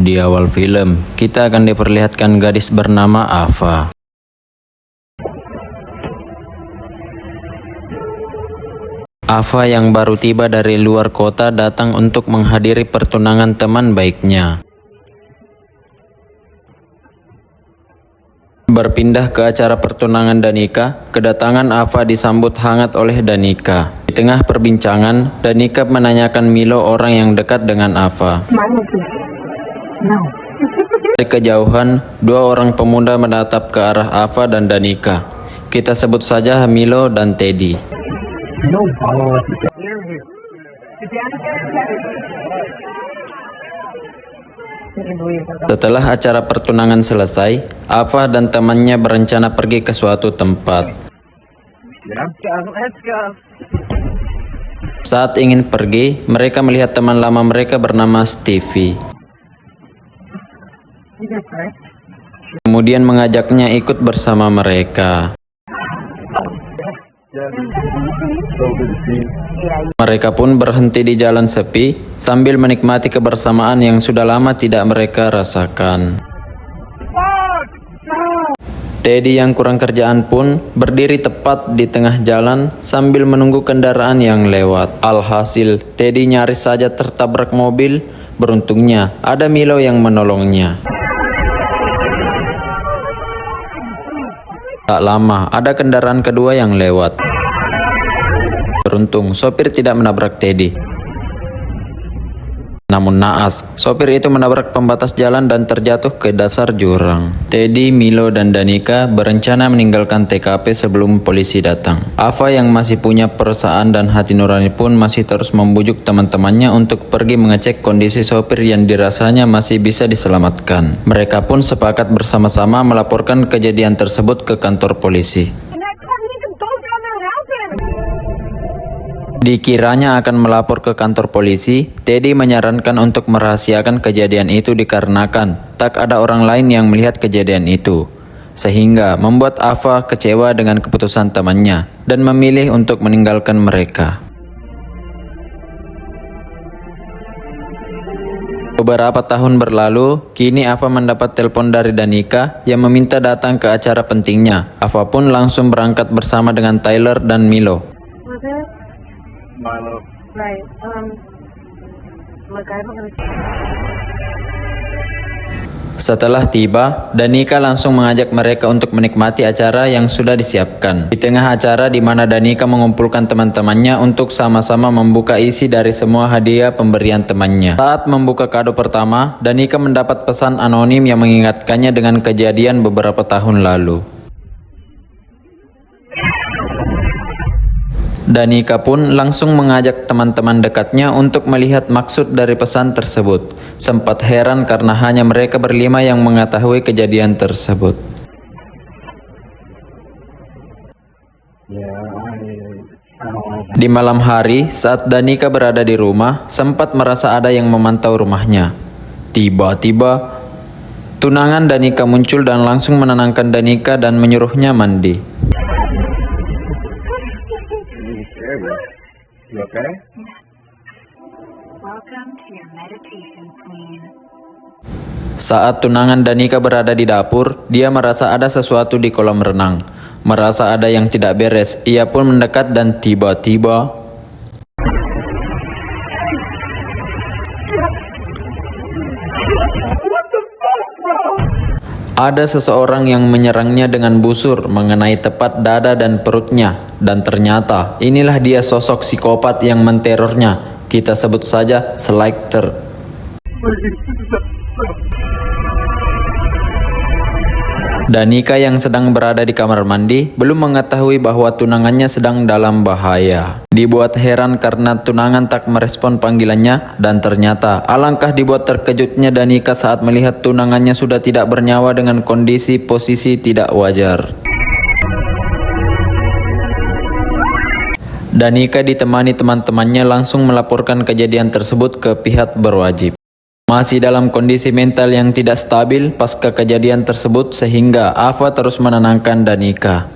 Di awal film, kita akan diperlihatkan gadis bernama Ava. Ava yang baru tiba dari luar kota datang untuk menghadiri pertunangan teman baiknya. Berpindah ke acara pertunangan Danika, kedatangan Ava disambut hangat oleh Danika. Di tengah perbincangan, Danika menanyakan Milo orang yang dekat dengan Ava. Dari kejauhan, dua orang pemuda menatap ke arah Ava dan Danika. Kita sebut saja Milo dan Teddy. Setelah acara pertunangan selesai, Ava dan temannya berencana pergi ke suatu tempat. Saat ingin pergi, mereka melihat teman lama mereka bernama Stevie. Kemudian mengajaknya ikut bersama mereka. Mereka pun berhenti di jalan sepi sambil menikmati kebersamaan yang sudah lama tidak mereka rasakan. Teddy yang kurang kerjaan pun berdiri tepat di tengah jalan sambil menunggu kendaraan yang lewat. Alhasil, Teddy nyaris saja tertabrak mobil. Beruntungnya, ada Milo yang menolongnya. Tak lama, ada kendaraan kedua yang lewat. Beruntung, sopir tidak menabrak Teddy. Namun naas, sopir itu menabrak pembatas jalan dan terjatuh ke dasar jurang. Teddy, Milo, dan Danika berencana meninggalkan TKP sebelum polisi datang. Ava yang masih punya perasaan dan hati nurani pun masih terus membujuk teman-temannya untuk pergi mengecek kondisi sopir yang dirasanya masih bisa diselamatkan. Mereka pun sepakat bersama-sama melaporkan kejadian tersebut ke kantor polisi. Dikiranya akan melapor ke kantor polisi, Teddy menyarankan untuk merahasiakan kejadian itu dikarenakan tak ada orang lain yang melihat kejadian itu. Sehingga membuat Ava kecewa dengan keputusan temannya dan memilih untuk meninggalkan mereka. Beberapa tahun berlalu, kini Ava mendapat telepon dari Danika yang meminta datang ke acara pentingnya. Ava pun langsung berangkat bersama dengan Tyler dan Milo. Setelah tiba, Danika langsung mengajak mereka untuk menikmati acara yang sudah disiapkan. Di tengah acara di mana Danika mengumpulkan teman-temannya untuk sama-sama membuka isi dari semua hadiah pemberian temannya. Saat membuka kado pertama, Danika mendapat pesan anonim yang mengingatkannya dengan kejadian beberapa tahun lalu. Danika pun langsung mengajak teman-teman dekatnya untuk melihat maksud dari pesan tersebut. Sempat heran karena hanya mereka berlima yang mengetahui kejadian tersebut. Di malam hari, saat Danika berada di rumah, sempat merasa ada yang memantau rumahnya. Tiba-tiba, tunangan Danika muncul dan langsung menenangkan Danika dan menyuruhnya mandi. Saat tunangan Danika berada di dapur, dia merasa ada sesuatu di kolam renang. Merasa ada yang tidak beres, ia pun mendekat dan tiba-tiba ada seseorang yang menyerangnya dengan busur mengenai tepat dada dan perutnya. Dan ternyata inilah dia sosok psikopat yang menterornya. Kita sebut saja Slater. Danika yang sedang berada di kamar mandi belum mengetahui bahwa tunangannya sedang dalam bahaya. Dibuat heran karena tunangan tak merespon panggilannya, dan ternyata alangkah dibuat terkejutnya Danika saat melihat tunangannya sudah tidak bernyawa dengan kondisi posisi tidak wajar. Danika ditemani teman-temannya langsung melaporkan kejadian tersebut ke pihak berwajib. Masih dalam kondisi mental yang tidak stabil pasca kejadian tersebut sehingga Ava terus menenangkan Danika.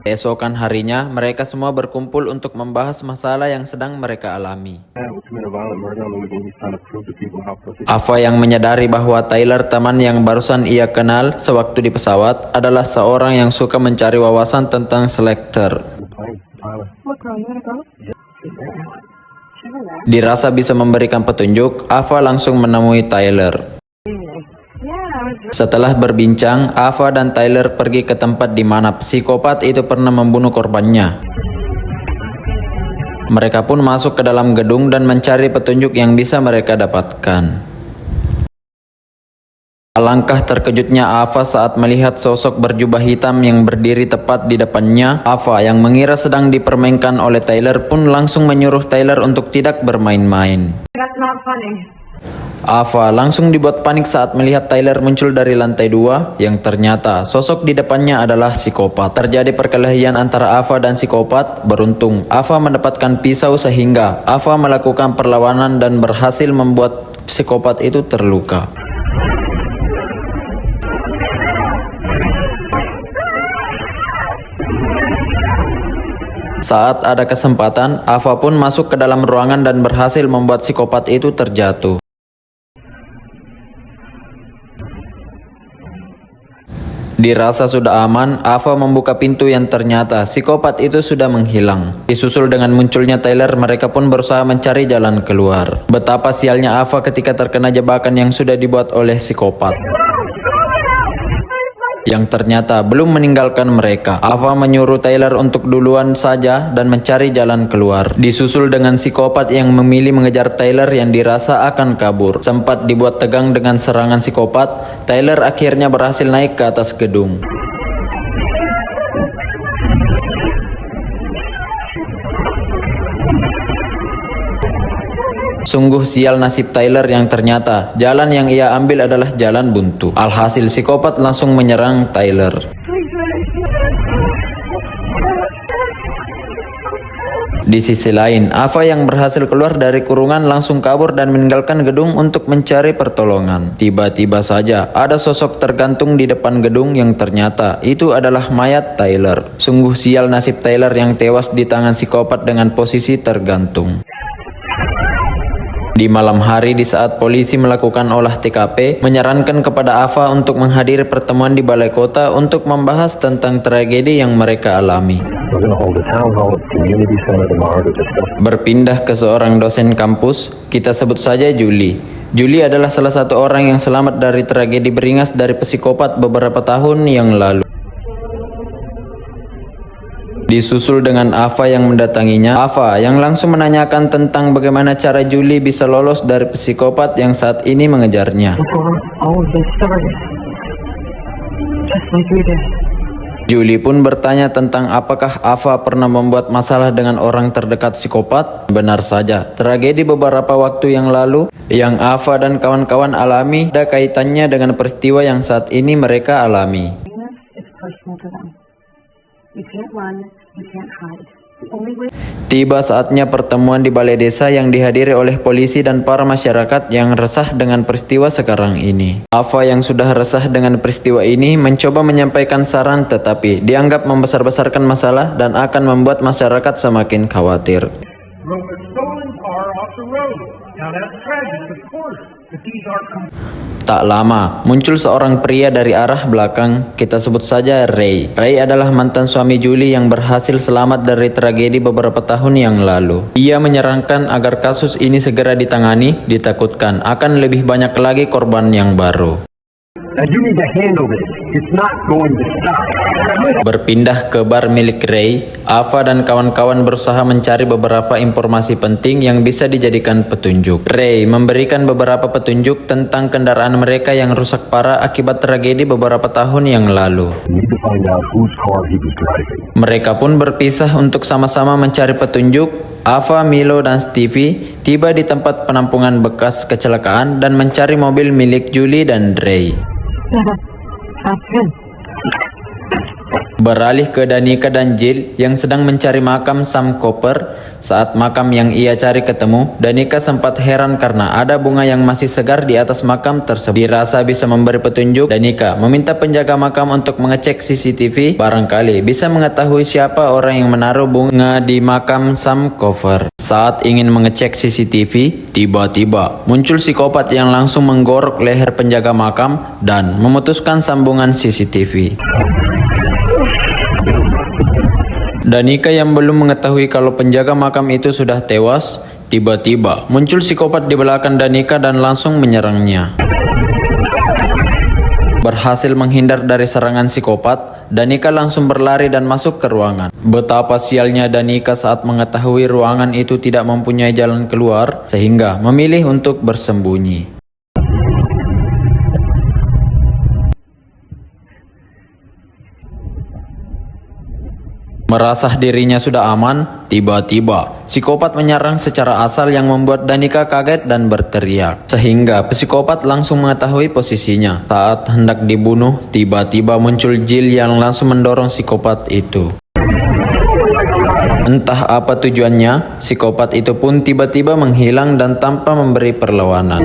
Keesokan harinya, mereka semua berkumpul untuk membahas masalah yang sedang mereka alami. Ava yang menyadari bahwa Tyler, teman yang barusan ia kenal sewaktu di pesawat, adalah seorang yang suka mencari wawasan tentang Selector. Dirasa bisa memberikan petunjuk, Ava langsung menemui Tyler. Setelah berbincang, Ava dan Tyler pergi ke tempat di mana psikopat itu pernah membunuh korbannya. Mereka pun masuk ke dalam gedung dan mencari petunjuk yang bisa mereka dapatkan. Alangkah terkejutnya Ava saat melihat sosok berjubah hitam yang berdiri tepat di depannya. Ava yang mengira sedang dipermainkan oleh Tyler pun langsung menyuruh Tyler untuk tidak bermain-main. That's not funny. Ava langsung dibuat panik saat melihat Tyler muncul dari lantai 2 yang ternyata sosok di depannya adalah psikopat. Terjadi perkelahian antara Ava dan psikopat. Beruntung, Ava mendapatkan pisau sehingga Ava melakukan perlawanan dan berhasil membuat psikopat itu terluka. Saat ada kesempatan, Ava pun masuk ke dalam ruangan dan berhasil membuat psikopat itu terjatuh. Dirasa sudah aman, Ava membuka pintu yang ternyata psikopat itu sudah menghilang. Disusul dengan munculnya Tyler, mereka pun berusaha mencari jalan keluar. Betapa sialnya Ava ketika terkena jebakan yang sudah dibuat oleh psikopat, yang ternyata belum meninggalkan mereka. Ava menyuruh Tyler untuk duluan saja dan mencari jalan keluar. Disusul dengan psikopat yang memilih mengejar Tyler yang dirasa akan kabur. Sempat dibuat tegang dengan serangan psikopat, Tyler akhirnya berhasil naik ke atas gedung. Sungguh sial nasib Tyler yang ternyata jalan yang ia ambil adalah jalan buntu. Alhasil psikopat langsung menyerang Tyler. Di sisi lain, Ava yang berhasil keluar dari kurungan langsung kabur dan meninggalkan gedung untuk mencari pertolongan. Tiba-tiba saja ada sosok tergantung di depan gedung yang ternyata itu adalah mayat Tyler. Sungguh sial nasib Tyler yang tewas di tangan psikopat dengan posisi tergantung. Di malam hari di saat polisi melakukan olah TKP, menyarankan kepada Ava untuk menghadiri pertemuan di balai kota untuk membahas tentang tragedi yang mereka alami. Berpindah ke seorang dosen kampus, kita sebut saja Julie. Julie adalah salah satu orang yang selamat dari tragedi beringas dari psikopat beberapa tahun yang lalu. Disusul dengan Ava yang mendatanginya. Ava yang langsung menanyakan tentang bagaimana cara Julie bisa lolos dari psikopat yang saat ini mengejarnya. Julie pun bertanya tentang apakah Ava pernah membuat masalah dengan orang terdekat psikopat. Benar saja, tragedi beberapa waktu yang lalu yang Ava dan kawan-kawan alami ada kaitannya dengan peristiwa yang saat ini mereka alami. Tiba saatnya pertemuan di balai desa yang dihadiri oleh polisi dan para masyarakat yang resah dengan peristiwa sekarang ini. Ava yang sudah resah dengan peristiwa ini mencoba menyampaikan saran tetapi dianggap membesar-besarkan masalah dan akan membuat masyarakat semakin khawatir. Tak lama, muncul seorang pria dari arah belakang, kita sebut saja Ray. Ray adalah mantan suami Julie yang berhasil selamat dari tragedi beberapa tahun yang lalu. Ia menyarankan agar kasus ini segera ditangani, ditakutkan akan lebih banyak lagi korban yang baru. Berpindah ke bar milik Ray, Ava dan kawan-kawan berusaha mencari beberapa informasi penting yang bisa dijadikan petunjuk. Ray memberikan beberapa petunjuk tentang kendaraan mereka yang rusak parah akibat tragedi beberapa tahun yang lalu. Mereka pun berpisah untuk sama-sama mencari petunjuk. Ava, Milo, dan Stevie tiba di tempat penampungan bekas kecelakaan dan mencari mobil milik Julie dan Ray. Beralih ke Danica dan Jill yang sedang mencari makam Sam Cooper. Saat makam yang ia cari ketemu, Danica sempat heran karena ada bunga yang masih segar di atas makam tersebut. Dirasa bisa memberi petunjuk, Danica meminta penjaga makam untuk mengecek CCTV, barangkali bisa mengetahui siapa orang yang menaruh bunga di makam Sam Cooper. Saat ingin mengecek CCTV, tiba-tiba muncul psikopat yang langsung menggorok leher penjaga makam dan memutuskan sambungan CCTV. Danica yang belum mengetahui kalau penjaga makam itu sudah tewas, tiba-tiba muncul psikopat di belakang Danica dan langsung menyerangnya. Berhasil menghindar dari serangan psikopat, Danica langsung berlari dan masuk ke ruangan. Betapa sialnya Danica saat mengetahui ruangan itu tidak mempunyai jalan keluar, sehingga memilih untuk bersembunyi. Merasa dirinya sudah aman, tiba-tiba psikopat menyerang secara asal yang membuat Danica kaget dan berteriak. Sehingga psikopat langsung mengetahui posisinya. Saat hendak dibunuh, tiba-tiba muncul Jill yang langsung mendorong psikopat itu. Entah apa tujuannya, psikopat itu pun tiba-tiba menghilang dan tanpa memberi perlawanan.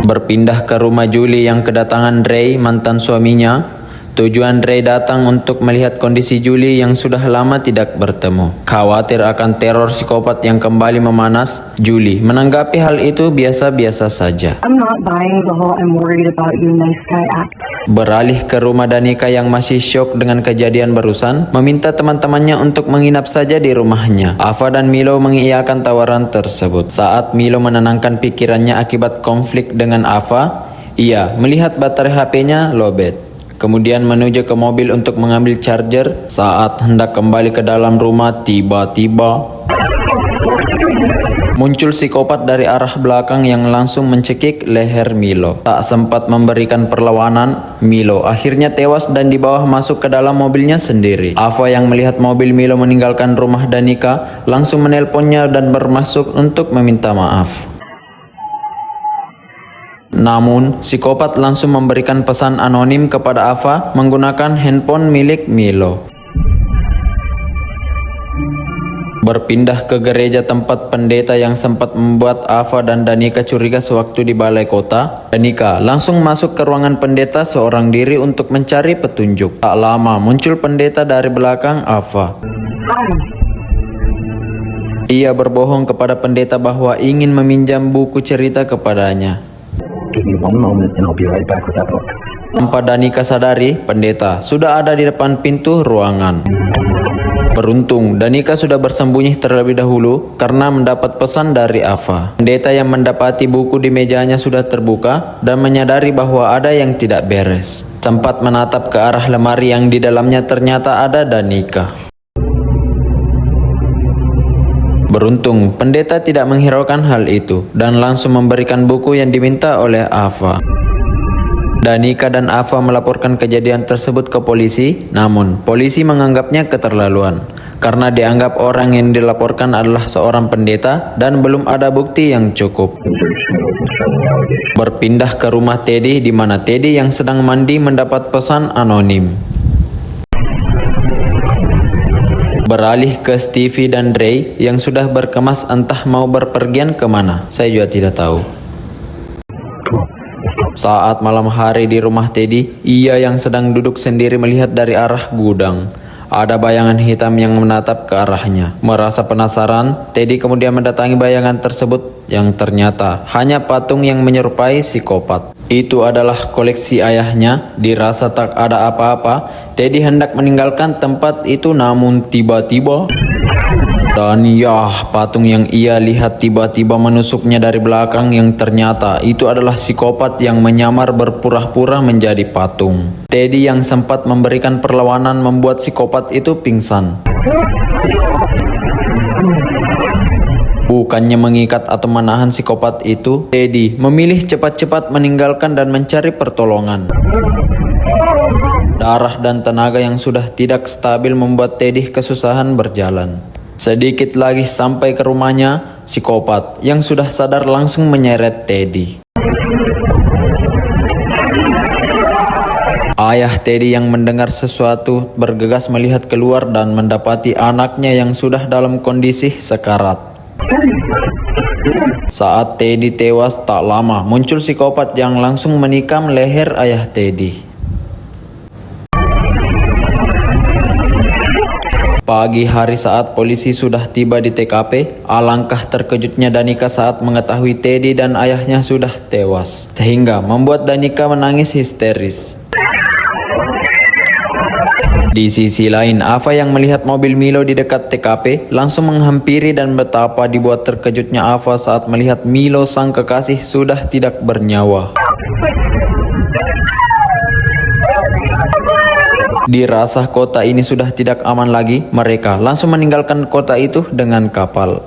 Berpindah ke rumah Julie yang kedatangan Ray, mantan suaminya. Tujuan Ray datang untuk melihat kondisi Julie yang sudah lama tidak bertemu. Khawatir akan teror psikopat yang kembali memanas, Julie menanggapi hal itu biasa-biasa saja. I'm not buying the whole I'm worried about you nice guy act. Beralih ke rumah Danica yang masih syok dengan kejadian barusan, meminta teman-temannya untuk menginap saja di rumahnya. Ava dan Milo mengiyakan tawaran tersebut. Saat Milo menenangkan pikirannya akibat konflik dengan Ava, ia melihat baterai HP-nya lowbat. Kemudian menuju ke mobil untuk mengambil charger. Saat hendak kembali ke dalam rumah, tiba-tiba muncul psikopat dari arah belakang yang langsung mencekik leher Milo. Tak sempat memberikan perlawanan, Milo akhirnya tewas dan dibawa masuk ke dalam mobilnya sendiri. Ava yang melihat mobil Milo meninggalkan rumah Danica langsung menelponnya dan bermaksud untuk meminta maaf. Namun, psikopat langsung memberikan pesan anonim kepada Ava menggunakan handphone milik Milo. Berpindah ke gereja tempat pendeta yang sempat membuat Ava dan Danica curiga sewaktu di balai kota. Danica langsung masuk ke ruangan pendeta seorang diri untuk mencari petunjuk. Tak lama muncul pendeta dari belakang Ava. Ia berbohong kepada pendeta bahwa ingin meminjam buku cerita kepadanya. Give me one moment and I'll be right back with that book. Tanpa Danica sadari, pendeta sudah ada di depan pintu ruangan. Beruntung, Danica sudah bersembunyi terlebih dahulu karena mendapat pesan dari Ava. Pendeta yang mendapati buku di mejanya sudah terbuka dan menyadari bahwa ada yang tidak beres. Sempat menatap ke arah lemari yang di dalamnya ternyata ada Danica. Beruntung, pendeta tidak menghiraukan hal itu dan langsung memberikan buku yang diminta oleh Ava. Danica dan Ava melaporkan kejadian tersebut ke polisi, namun polisi menganggapnya keterlaluan karena dianggap orang yang dilaporkan adalah seorang pendeta dan belum ada bukti yang cukup. Berpindah ke rumah Teddy di mana Teddy yang sedang mandi mendapat pesan anonim. Beralih ke Stevie dan Ray yang sudah berkemas entah mau berpergian kemana. Saya juga tidak tahu. Saat malam hari di rumah Teddy, ia yang sedang duduk sendiri melihat dari arah gudang. Ada bayangan hitam yang menatap ke arahnya. Merasa penasaran, Teddy kemudian mendatangi bayangan tersebut yang ternyata hanya patung yang menyerupai psikopat. Itu adalah koleksi ayahnya. Dirasa tak ada apa-apa, Teddy hendak meninggalkan tempat itu, namun tiba-tiba dan patung yang ia lihat tiba-tiba menusuknya dari belakang yang ternyata itu adalah psikopat yang menyamar berpura-pura menjadi patung. Teddy yang sempat memberikan perlawanan membuat psikopat itu pingsan. Bukannya mengikat atau menahan psikopat itu, Teddy memilih cepat-cepat meninggalkan dan mencari pertolongan. Darah dan tenaga yang sudah tidak stabil membuat Teddy kesusahan berjalan. Sedikit lagi sampai ke rumahnya, psikopat yang sudah sadar langsung menyeret Teddy. Ayah Teddy yang mendengar sesuatu bergegas melihat keluar dan mendapati anaknya yang sudah dalam kondisi sekarat. Saat Teddy tewas tak lama, muncul psikopat yang langsung menikam leher ayah Teddy. Pagi hari saat polisi sudah tiba di TKP, alangkah terkejutnya Danica saat mengetahui Teddy dan ayahnya sudah tewas, sehingga membuat Danica menangis histeris. Di sisi lain, Ava yang melihat mobil Milo di dekat TKP langsung menghampiri dan betapa dibuat terkejutnya Ava saat melihat Milo sang kekasih sudah tidak bernyawa. Dirasa kota ini sudah tidak aman lagi, mereka langsung meninggalkan kota itu dengan kapal.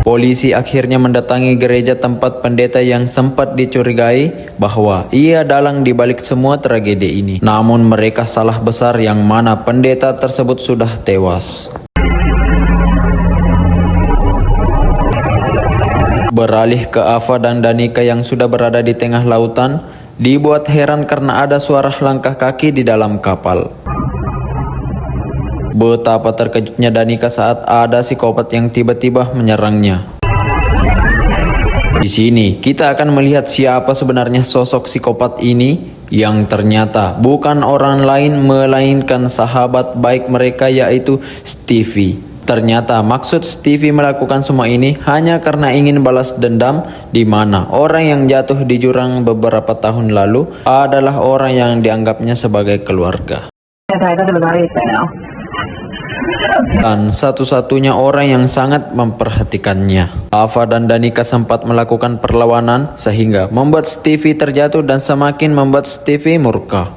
Polisi akhirnya mendatangi gereja tempat pendeta yang sempat dicurigai bahwa ia dalang di balik semua tragedi ini. Namun mereka salah besar yang mana pendeta tersebut sudah tewas. Beralih ke Ava dan Danica yang sudah berada di tengah lautan, dibuat heran karena ada suara langkah kaki di dalam kapal. Betapa terkejutnya Danica saat ada psikopat yang tiba-tiba menyerangnya. Di sini kita akan melihat siapa sebenarnya sosok psikopat ini yang ternyata bukan orang lain melainkan sahabat baik mereka yaitu Stevie. Ternyata maksud Stevie melakukan semua ini hanya karena ingin balas dendam, di mana orang yang jatuh di jurang beberapa tahun lalu adalah orang yang dianggapnya sebagai keluarga. Dan satu-satunya orang yang sangat memperhatikannya. Ava dan Danica sempat melakukan perlawanan sehingga membuat Stevie terjatuh dan semakin membuat Stevie murka.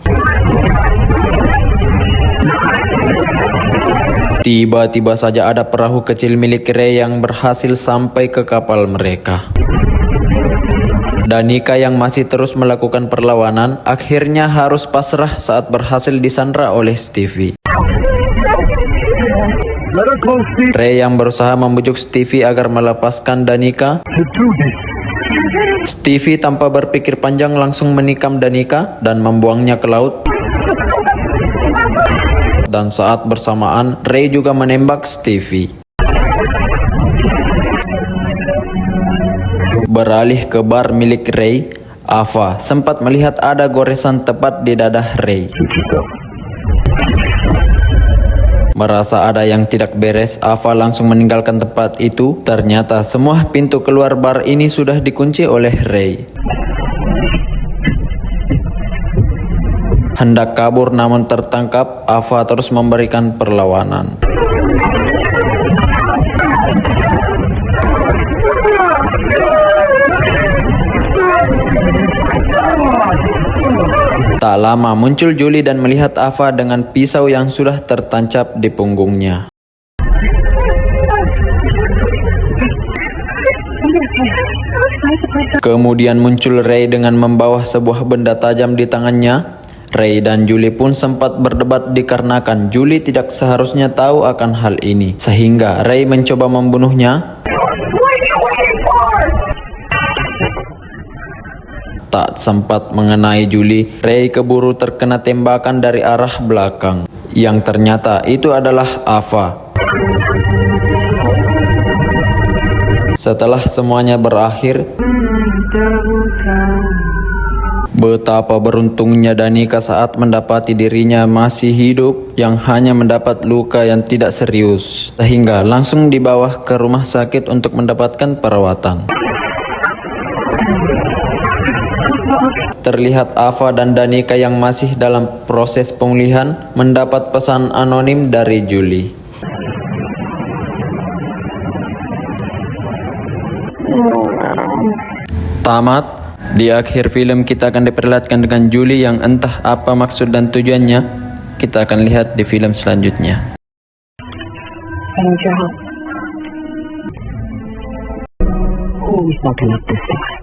Tiba-tiba saja ada perahu kecil milik Ray yang berhasil sampai ke kapal mereka. Danica yang masih terus melakukan perlawanan akhirnya harus pasrah saat berhasil disandra oleh Stevie. Ray yang berusaha membujuk Stevie agar melepaskan Danica. Stevie tanpa berpikir panjang langsung menikam Danica dan membuangnya ke laut. Dan saat bersamaan, Ray juga menembak Stevie. Beralih ke bar milik Ray, Ava sempat melihat ada goresan tepat di dadah Ray. Merasa ada yang tidak beres, Ava langsung meninggalkan tempat itu. Ternyata semua pintu keluar bar ini sudah dikunci oleh Ray. Hendak kabur namun tertangkap, Ava terus memberikan perlawanan. Tak lama muncul Julie dan melihat Ava dengan pisau yang sudah tertancap di punggungnya. Kemudian muncul Ray dengan membawa sebuah benda tajam di tangannya. Ray dan Julie pun sempat berdebat dikarenakan Julie tidak seharusnya tahu akan hal ini, sehingga Ray mencoba membunuhnya. Tak sempat mengenai Julie, Ray keburu terkena tembakan dari arah belakang, yang ternyata itu adalah Ava. Setelah semuanya berakhir, betapa beruntungnya Danica saat mendapati dirinya masih hidup yang hanya mendapat luka yang tidak serius, sehingga langsung dibawa ke rumah sakit untuk mendapatkan perawatan. Terlihat Ava dan Danica yang masih dalam proses pemulihan mendapat pesan anonim dari Julie. Tamat. Di akhir film kita akan diperlihatkan dengan Julie yang entah apa maksud dan tujuannya. Kita akan lihat di film selanjutnya. Who's not gonna let this thing